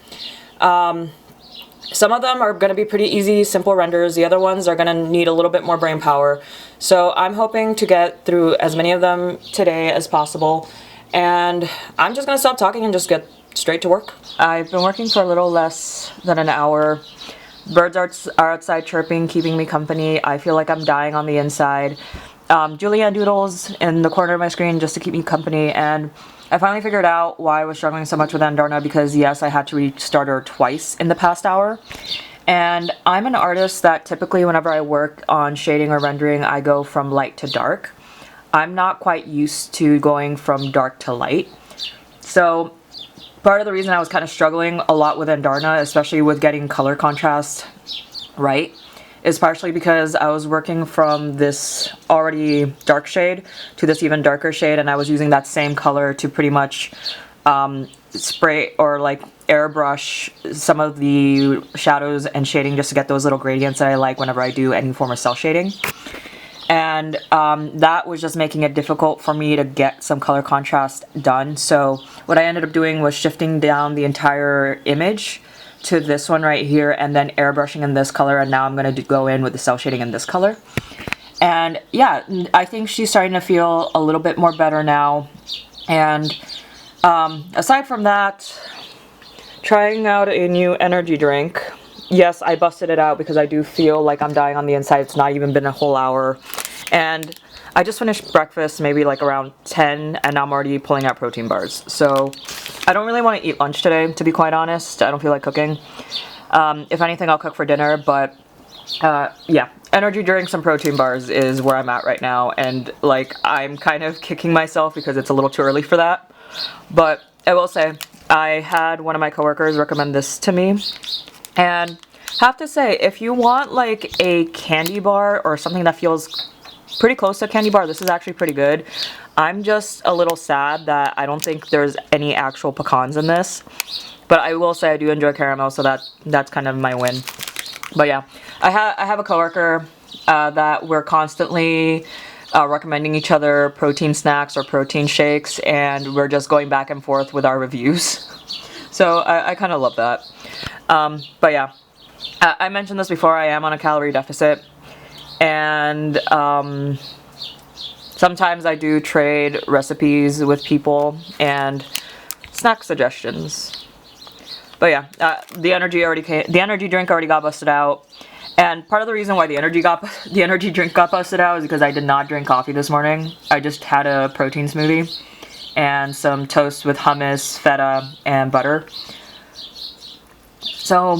Some of them are going to be pretty easy, simple renders. The other ones are going to need a little bit more brain power. So I'm hoping to get through as many of them today as possible. And I'm just going to stop talking and just get straight to work. I've been working for a little less than an hour. Birds are outside chirping, keeping me company. I feel like I'm dying on the inside. Julianne doodles in the corner of my screen just to keep me company, and I finally figured out why I was struggling so much with Andarna, because yes, I had to restart her twice in the past hour. And I'm an artist that typically whenever I work on shading or rendering, I go from light to dark. I'm not quite used to going from dark to light. So part of the reason I was kind of struggling a lot with Andarna, especially with getting color contrast right, is partially because I was working from this already dark shade to this even darker shade, and I was using that same color to pretty much spray or like airbrush some of the shadows and shading just to get those little gradients that I like whenever I do any form of cell shading. And that was just making it difficult for me to get some color contrast done. So what I ended up doing was shifting down the entire image to this one right here, and then airbrushing in this color, and now I'm going to go in with the cell shading in this color. And yeah, I think she's starting to feel a little bit more better now. And aside from that, trying out a new energy drink. Yes, I busted it out because I do feel like I'm dying on the inside. It's not even been a whole hour. And I just finished breakfast maybe like around 10, and I'm already pulling out protein bars. So I don't really want to eat lunch today, to be quite honest. I don't feel like cooking. If anything, I'll cook for dinner, but yeah, energy drinks and protein bars is where I'm at right now. And like, I'm kind of kicking myself because it's a little too early for that. But I will say, I had one of my coworkers recommend this to me. And have to say, if you want like a candy bar or something that feels pretty close to a candy bar, this is actually pretty good. I'm just a little sad that I don't think there's any actual pecans in this. But I will say I do enjoy caramel, so that's kind of my win. But yeah, I have a coworker that we're constantly recommending each other protein snacks or protein shakes, and we're just going back and forth with our reviews. So I kind of love that. But yeah, I mentioned this before, I am on a calorie deficit, and sometimes I do trade recipes with people and snack suggestions. But yeah, the energy drink already got busted out, and part of the reason why the energy drink got busted out is because I did not drink coffee this morning. I just had a protein smoothie and some toast with hummus, feta, and butter. So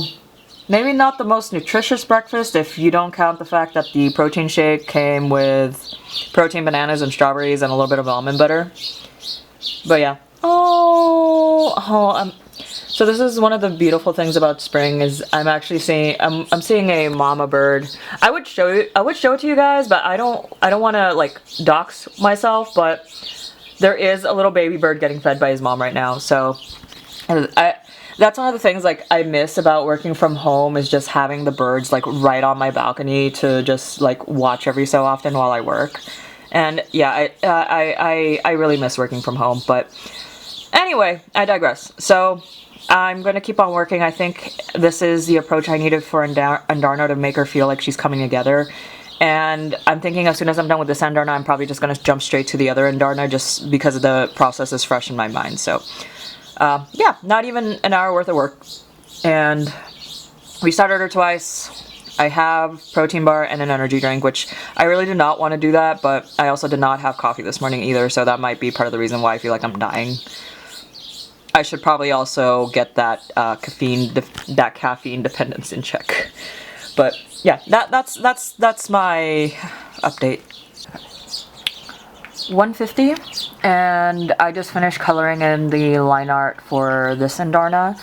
maybe not the most nutritious breakfast if you don't count the fact that the protein shake came with protein bananas and strawberries and a little bit of almond butter. But yeah. So this is one of the beautiful things about spring is I'm actually seeing I'm seeing a mama bird. I would show it to you guys, but I don't want to like dox myself, but there is a little baby bird getting fed by his mom right now. So that's one of the things like I miss about working from home, is just having the birds like right on my balcony to just like watch every so often while I work. And yeah, I really miss working from home. But anyway, I digress. So I'm going to keep on working. I think this is the approach I needed for Andarna to make her feel like she's coming together. And I'm thinking as soon as I'm done with this Andarna, I'm probably just going to jump straight to the other Andarna just because the process is fresh in my mind. So yeah, not even an hour worth of work. And we started her twice. I have protein bar and an energy drink, which I really did not want to do that, but I also did not have coffee this morning either, so that might be part of the reason why I feel like I'm dying. I should probably also get that caffeine dependence in check. But yeah, that's my update. 150, and I just finished coloring in the line art for this Andarna.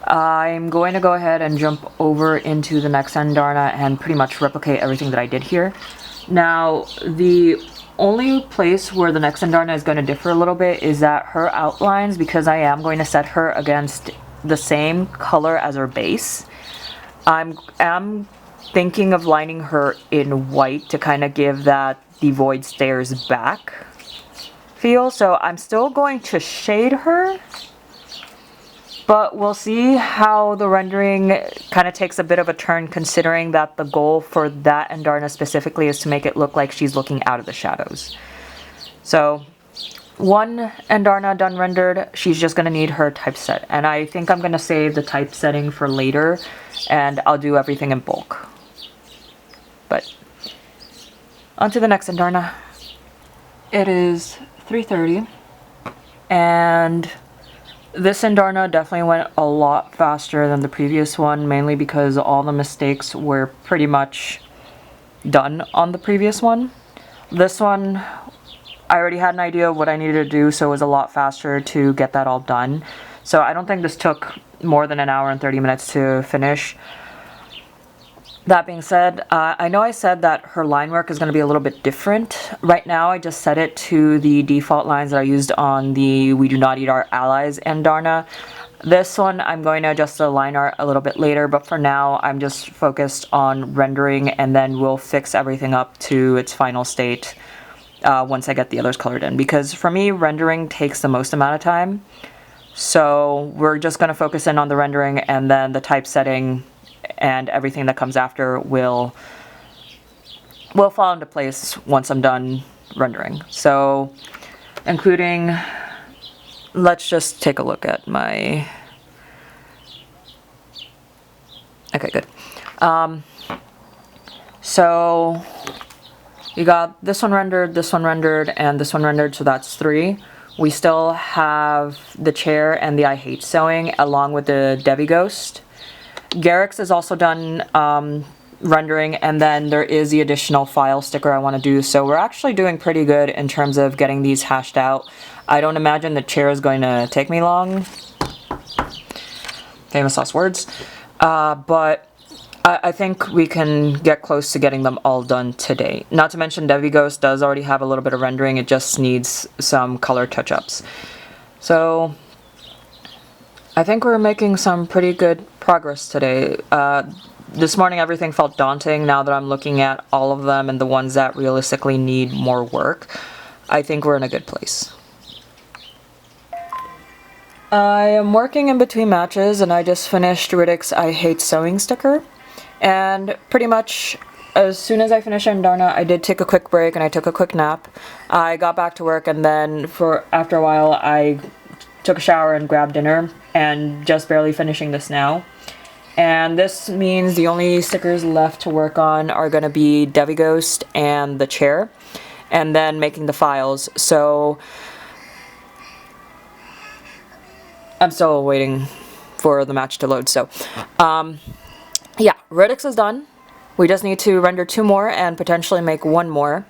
I'm going to go ahead and jump over into the next Andarna and pretty much replicate everything that I did here. Now, the only place where the next Andarna is going to differ a little bit is that her outlines, because I am going to set her against the same color as her base, I'm thinking of lining her in white to kind of give that the void stares back feel. So I'm still going to shade her, but we'll see how the rendering kind of takes a bit of a turn, considering that the goal for that Endarna specifically is to make it look like she's looking out of the shadows. So one Endarna done rendered, she's just going to need her typeset. And I think I'm going to save the typesetting for later, and I'll do everything in bulk. But on to the next Endarna. It is 3:30, and this Endarna definitely went a lot faster than the previous one, mainly because all the mistakes were pretty much done on the previous one. This one, I already had an idea of what I needed to do, so it was a lot faster to get that all done. So I don't think this took more than an hour and 30 minutes to finish. That being said, I know I said that her line work is going to be a little bit different. Right now, I just set it to the default lines that I used on the We Do Not Eat Our Allies Endarna. This one, I'm going to adjust the line art a little bit later, but for now, I'm just focused on rendering, and then we'll fix everything up to its final state once I get the others colored in. Because for me, rendering takes the most amount of time. So we're just going to focus in on the rendering, and then the typesetting and everything that comes after will fall into place once I'm done rendering. So, including, let's just take a look at my, okay, good. So, you got this one rendered, and this one rendered, so that's 3. We still have the chair and the I Hate Sewing, along with the Devi Ghost. Garrick's is also done rendering, and then there is the additional file sticker I want to do. So we're actually doing pretty good in terms of getting these hashed out. I don't imagine the chair is going to take me long. Famous last words. But I think we can get close to getting them all done today. Not to mention Devi Ghost does already have a little bit of rendering. It just needs some color touch-ups. So I think we're making some pretty good progress today. This morning everything felt daunting. Now that I'm looking at all of them and the ones that realistically need more work, I think we're in a good place. I am working in between matches, and I just finished Riddick's I Hate Sewing sticker. And pretty much as soon as I finished Endarna, I did take a quick break and I took a quick nap. I got back to work, and then after a while I took a shower and grabbed dinner, and just barely finishing this now. And this means the only stickers left to work on are going to be Devi Ghost and the chair, and then making the files. So I'm still waiting for the match to load. So yeah, Riddick's is done. We just need to render 2 more and potentially make 1 more.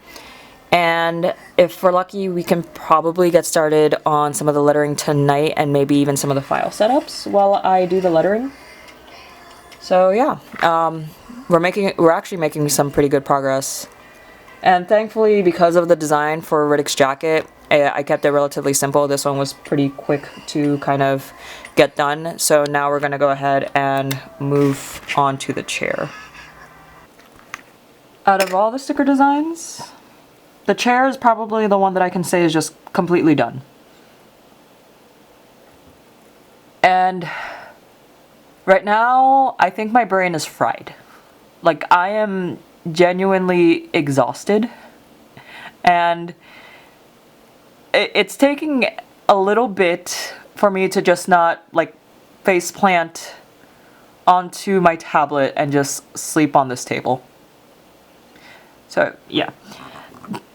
And if we're lucky, we can probably get started on some of the lettering tonight, and maybe even some of the file setups while I do the lettering. So yeah, we're actually making some pretty good progress. And thankfully, because of the design for Riddick's jacket, I kept it relatively simple. This one was pretty quick to kind of get done. So now we're going to go ahead and move on to the chair. Out of all the sticker designs, the chair is probably the one that I can say is just completely done. And right now, I think my brain is fried. Like, I am genuinely exhausted. And it's taking a little bit for me to just not, like, face plant onto my tablet and just sleep on this table. So, yeah.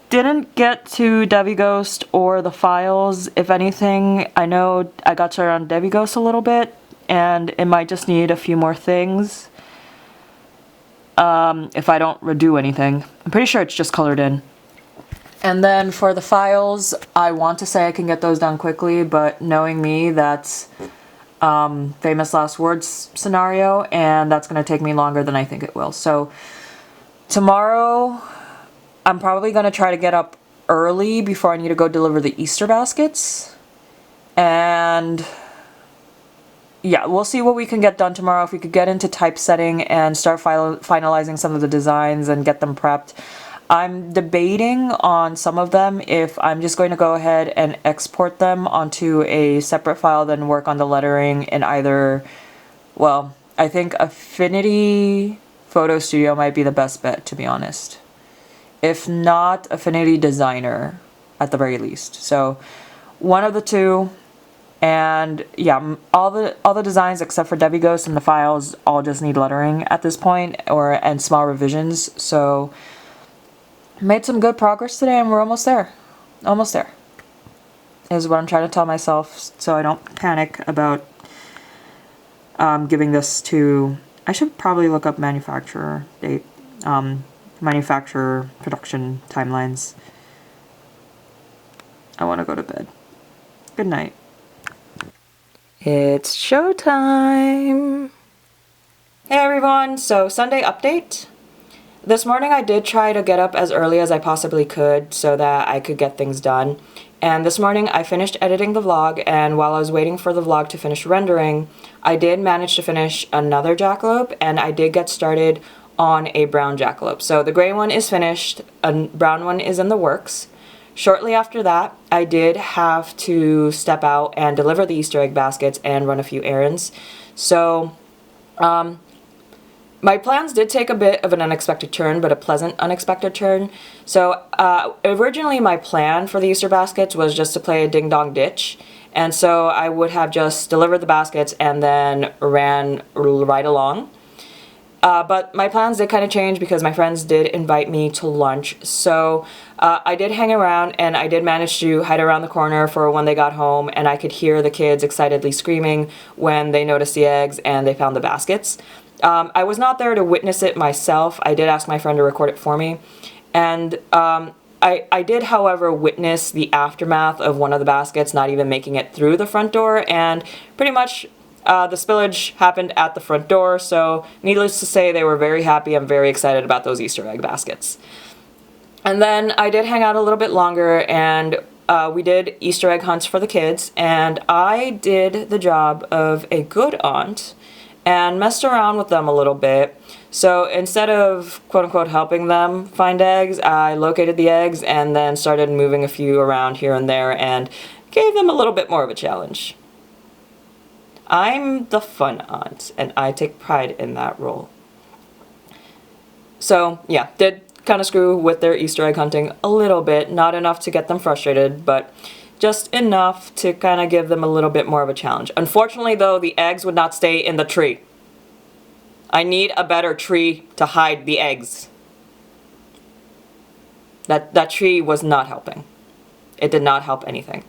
Didn't get to Devi Ghost or the files. If anything, I know I got started on Devi Ghost a little bit, and it might just need a few more things if I don't redo anything. I'm pretty sure it's just colored in. And then for the files, I want to say I can get those done quickly, but knowing me, that's famous last words scenario, and that's going to take me longer than I think it will. So tomorrow, I'm probably going to try to get up early before I need to go deliver the Easter baskets. And yeah, we'll see what we can get done tomorrow. If we could get into typesetting and start finalizing some of the designs and get them prepped. I'm debating on some of them if I'm just going to go ahead and export them onto a separate file, then work on the lettering in either, well, I think Affinity Photo Studio might be the best bet, to be honest. If not, Affinity Designer at the very least. So one of the two. And yeah, all the designs except for Debbie Ghost and the files all just need lettering at this point, and small revisions. So made some good progress today, and we're almost there. Almost there is what I'm trying to tell myself, so I don't panic about giving this to. I should probably look up manufacturer date, manufacturer production timelines. I want to go to bed. Good night. It's showtime! Hey everyone, so Sunday update. This morning I did try to get up as early as I possibly could so that I could get things done. And this morning I finished editing the vlog, and while I was waiting for the vlog to finish rendering, I did manage to finish another jackalope, and I did get started on a brown jackalope. So the gray one is finished, a brown one is in the works. Shortly after that, I did have to step out and deliver the Easter egg baskets and run a few errands. So, my plans did take a bit of an unexpected turn, but a pleasant unexpected turn. So, originally my plan for the Easter baskets was just to play a Ding Dong Ditch. And so I would have just delivered the baskets and then ran right along. But my plans did kind of change because my friends did invite me to lunch. So I did hang around, and I did manage to hide around the corner for when they got home, and I could hear the kids excitedly screaming when they noticed the eggs and they found the baskets. I was not there to witness it myself. I did ask my friend to record it for me. And I did, however, witness the aftermath of one of the baskets not even making it through the front door, and pretty much the spillage happened at the front door, so needless to say, they were very happy and very excited about those Easter egg baskets. And then I did hang out a little bit longer, and we did Easter egg hunts for the kids, and I did the job of a good aunt and messed around with them a little bit. So instead of quote-unquote helping them find eggs, I located the eggs and then started moving a few around here and there and gave them a little bit more of a challenge. I'm the fun aunt, and I take pride in that role. So, yeah, did kind of screw with their Easter egg hunting a little bit. Not enough to get them frustrated, but just enough to kind of give them a little bit more of a challenge. Unfortunately, though, the eggs would not stay in the tree. I need a better tree to hide the eggs. That tree was not helping. It did not help anything.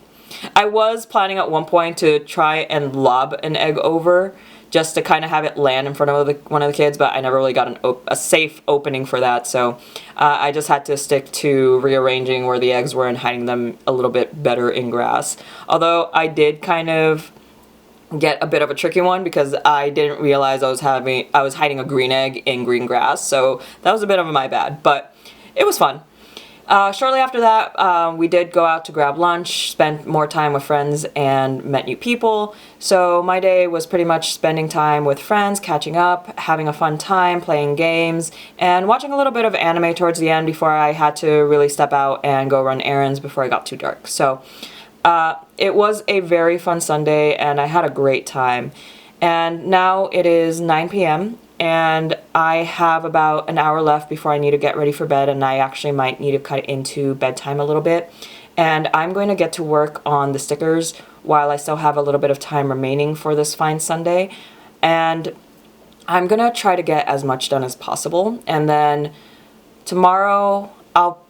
I was planning at one point to try and lob an egg over just to kind of have it land in front of one of the kids, but I never really got a safe opening for that, so I just had to stick to rearranging where the eggs were and hiding them a little bit better in grass. Although I did kind of get a bit of a tricky one because I didn't realize I was hiding a green egg in green grass, so that was a bit of my bad, but it was fun. Shortly after that, we did go out to grab lunch, spent more time with friends, and met new people. So my day was pretty much spending time with friends, catching up, having a fun time, playing games, and watching a little bit of anime towards the end before I had to really step out and go run errands before it got too dark. So it was a very fun Sunday, and I had a great time. And now it is 9 p.m., and I have about an hour left before I need to get ready for bed, and I actually might need to cut into bedtime a little bit. And I'm going to get to work on the stickers while I still have a little bit of time remaining for this fine Sunday. And I'm going to try to get as much done as possible. And then tomorrow I'll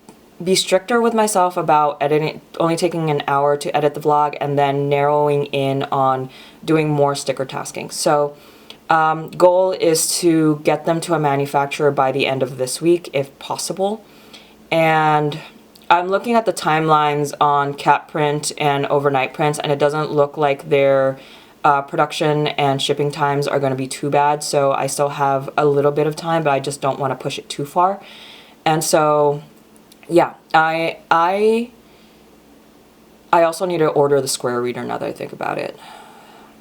be stricter with myself about editing, only taking an hour to edit the vlog, and then narrowing in on doing more sticker tasking. So goal is to get them to a manufacturer by the end of this week, if possible. And I'm looking at the timelines on Cat Print and Overnight Prints, and it doesn't look like their production and shipping times are going to be too bad. So I still have a little bit of time, but I just don't want to push it too far. And so, yeah, I also need to order the square reader now that I think about it.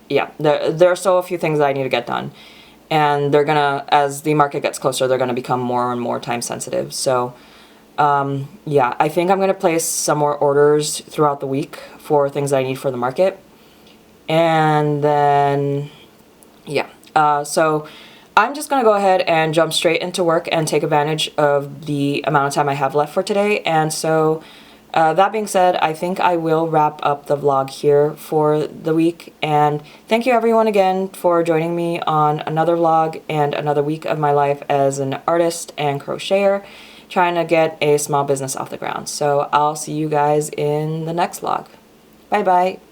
yeah, there are still a few things that I need to get done. And they're gonna, as the market gets closer, they're gonna become more and more time sensitive. So, yeah, I think I'm gonna place some more orders throughout the week for things I need for the market. And then, yeah, so I'm just gonna go ahead and jump straight into work and take advantage of the amount of time I have left for today. And so, that being said, I think I will wrap up the vlog here for the week. And thank you everyone again for joining me on another vlog and another week of my life as an artist and crocheter, trying to get a small business off the ground. So I'll see you guys in the next vlog. Bye bye.